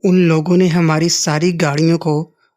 ان لوگوں نے ہماری ساری گاڑیوں کو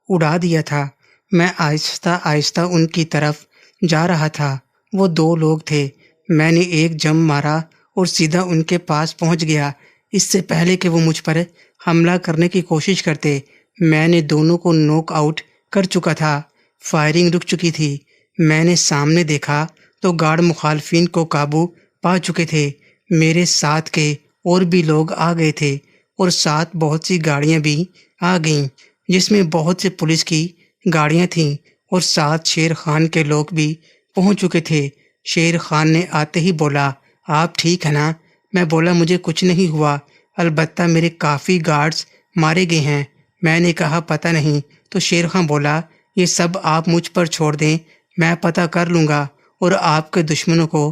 اڑا دیا تھا۔ میں آہستہ آہستہ ان کی طرف جا رہا تھا۔ وہ 2 لوگ تھے۔ میں نے ایک جمپ مارا اور سیدھا ان کے پاس پہنچ گیا۔ اس سے پہلے کہ وہ مجھ پر حملہ کرنے کی کوشش کرتے، میں نے دونوں کو نوک آؤٹ کر چکا تھا۔ فائرنگ رک چکی تھی۔ میں نے سامنے دیکھا تو گارڈ مخالفین کو قابو پا چکے تھے۔ میرے ساتھ کے اور بھی لوگ آ گئے تھے اور ساتھ بہت سی گاڑیاں بھی آ گئیں، جس میں بہت سے پولیس کی گاڑیاں تھیں، اور ساتھ شیر خان کے لوگ بھی پہنچ چکے تھے۔ شیر خان نے آتے ہی بولا، آپ ٹھیک ہے نا؟ میں بولا، مجھے کچھ نہیں ہوا، البتہ میرے کافی گارڈز مارے گئے ہیں۔ میں نے کہا، پتہ نہیں۔ تو شیر خان بولا، یہ سب آپ مجھ پر چھوڑ دیں، میں پتہ کر لوں گا اور آپ کے دشمنوں کو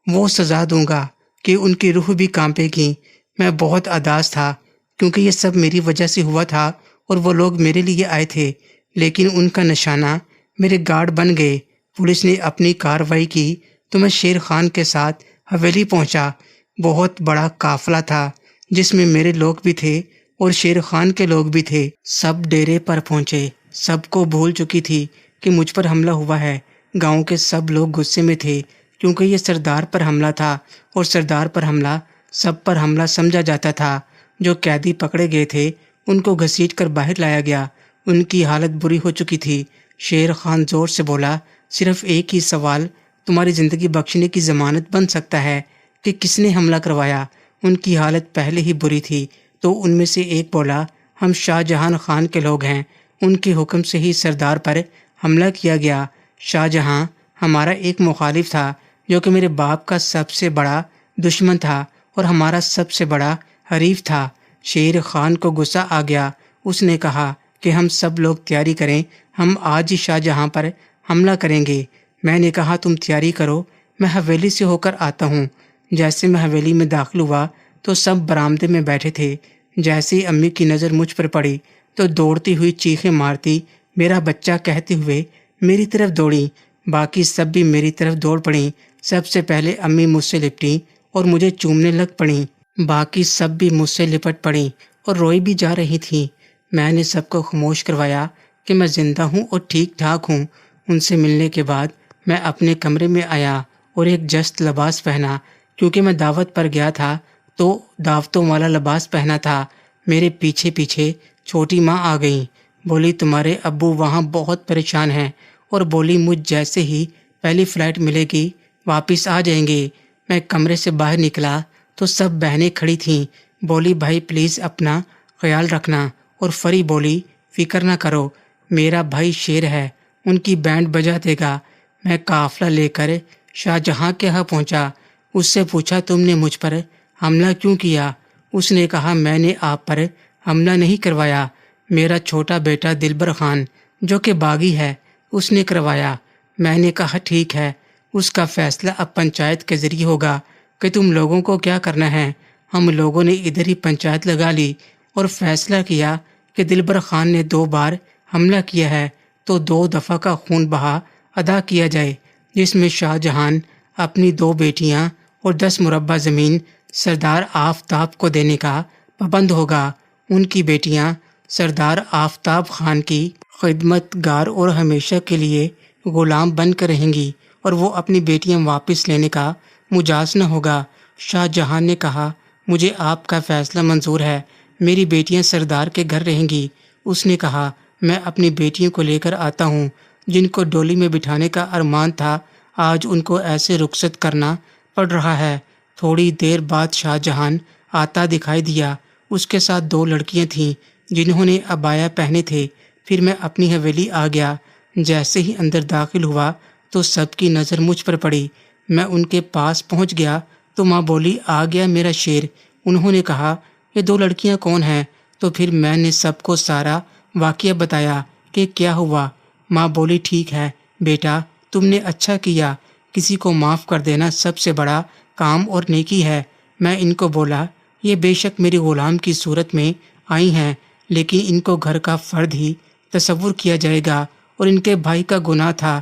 وہ سزا دوں گا کہ ان کی روح بھی کانپے گی۔ میں بہت اداس تھا کیونکہ یہ سب میری وجہ سے ہوا تھا اور وہ لوگ میرے لیے آئے تھے، لیکن ان کا نشانہ میرے گارڈ بن گئے۔ پولیس نے اپنی کارروائی کی تو میں شیر خان کے ساتھ حویلی پہنچا۔ بہت بڑا قافلہ تھا جس میں میرے لوگ بھی تھے اور شیر خان کے لوگ بھی تھے۔ سب ڈیرے پر پہنچے۔ سب کو بھول چکی تھی کہ مجھ پر حملہ ہوا ہے۔ گاؤں کے سب لوگ غصے میں تھے کیونکہ یہ سردار پر حملہ تھا، اور سردار پر حملہ سب پر حملہ سمجھا جاتا تھا۔ جو قیدی پکڑے گئے تھے ان کو گھسیٹ کر باہر لایا گیا۔ ان کی حالت بری ہو چکی تھی۔ شیر خان زور سے بولا، صرف ایک ہی سوال تمہاری زندگی بخشنے کی ضمانت بن سکتا ہے کہ کس نے حملہ کروایا۔ ان کی حالت پہلے ہی بری تھی تو ان میں سے ایک بولا، ہم شاہ جہان خان کے لوگ ہیں، ان کے حکم سے ہی سردار پر حملہ کیا گیا۔ شاہ جہاں ہمارا ایک مخالف تھا جو کہ میرے باپ کا سب سے بڑا دشمن تھا اور ہمارا سب سے بڑا حریف تھا۔ شیر خان کو غصہ آ گیا۔ اس نے کہا کہ ہم سب لوگ تیاری کریں، ہم آج ہی شاہ جہاں پر حملہ کریں گے۔ میں نے کہا، تم تیاری کرو، میں حویلی سے ہو کر آتا ہوں۔ جیسے میں حویلی میں داخل ہوا تو سب برآمدے میں بیٹھے تھے۔ جیسے ہی امی کی نظر مجھ پر پڑی تو دوڑتی ہوئی چیخیں مارتی، میرا بچہ کہتے ہوئے میری طرف دوڑی۔ باقی سب بھی میری طرف دوڑ پڑیں۔ سب سے پہلے امی مجھ سے لپٹیں اور مجھے چومنے لگ پڑیں۔ باقی سب بھی مجھ سے لپٹ پڑیں اور روئی بھی جا رہی تھیں۔ میں نے سب کو خاموش کروایا کہ میں زندہ ہوں اور ٹھیک ٹھاک ہوں۔ ان سے ملنے کے بعد میں اپنے کمرے میں آیا اور ایک جست لباس پہنا کیونکہ میں دعوت پر گیا تھا تو دعوتوں والا لباس پہنا تھا۔ میرے پیچھے پیچھے چھوٹی ماں آ گئیں۔ بولی، تمہارے ابو وہاں بہت پریشان ہیں، اور بولی مجھ جیسے ہی پہلی فلائٹ ملے گی واپس آ جائیں گے۔ میں کمرے سے باہر نکلا تو سب بہنیں کھڑی تھیں۔ بولی، بھائی پلیز اپنا خیال رکھنا، اور فری بولی، فکر نہ کرو، میرا بھائی شیر ہے، ان کی بینڈ بجا دے گا۔ میں قافلہ لے کر شاہ جہاں کے یہاں پہنچا۔ اس سے پوچھا، تم نے مجھ پر حملہ کیوں کیا؟ اس نے کہا، میں نے آپ پر حملہ نہیں کروایا، میرا چھوٹا بیٹا دلبر خان جو کہ باغی ہے اس نے کروایا۔ میں نے کہا، ٹھیک ہے، اس کا فیصلہ اب پنچایت کے ذریعے ہوگا کہ تم لوگوں کو کیا کرنا ہے۔ ہم لوگوں نے ادھر ہی پنچایت لگا لی اور فیصلہ کیا کہ دلبر خان نے 2 بار حملہ کیا ہے تو 2 دفعہ کا خون بہا ادا کیا جائے، جس میں شاہ جہان اپنی 2 بیٹیاں اور 10 مربع زمین سردار آفتاب کو دینے کا پابند ہوگا۔ ان کی بیٹیاں سردار آفتاب خان کی خدمت گار اور ہمیشہ کے لیے غلام بن کر رہیں گی، اور وہ اپنی بیٹیاں واپس لینے کا مجاز نہ ہوگا۔ شاہ جہان نے کہا، مجھے آپ کا فیصلہ منظور ہے، میری بیٹیاں سردار کے گھر رہیں گی۔ اس نے کہا، میں اپنی بیٹیوں کو لے کر آتا ہوں، جن کو ڈولی میں بٹھانے کا ارمان تھا، آج ان کو ایسے رخصت کرنا پڑ رہا ہے۔ تھوڑی دیر بعد شاہ جہان آتا دکھائی دیا۔ اس کے ساتھ 2 لڑکیاں تھیں جنہوں نے عبایا پہنے تھے۔ پھر میں اپنی حویلی آ گیا۔ جیسے ہی اندر داخل ہوا تو سب کی نظر مجھ پر پڑی۔ میں ان کے پاس پہنچ گیا تو ماں بولی، آ گیا میرا شیر۔ انہوں نے کہا، یہ 2 لڑکیاں کون ہیں؟ تو پھر میں نے سب کو سارا واقعہ بتایا کہ کیا ہوا۔ ماں بولی، ٹھیک ہے بیٹا، تم نے اچھا کیا، کسی کو معاف کر دینا سب سے بڑا کام اور نیکی ہے۔ میں ان کو بولا، یہ بے شک میری غلام کی صورت میں آئی ہیں، لیکن ان کو گھر کا فرد ہی تصور کیا جائے گا، اور ان کے بھائی کا گناہ تھا،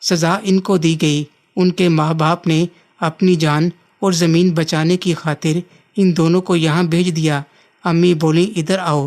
سزا ان کو دی گئی۔ ان کے ماں باپ نے اپنی جان اور زمین بچانے کی خاطر ان دونوں کو یہاں بھیج دیا۔ امی بولی، ادھر آؤ،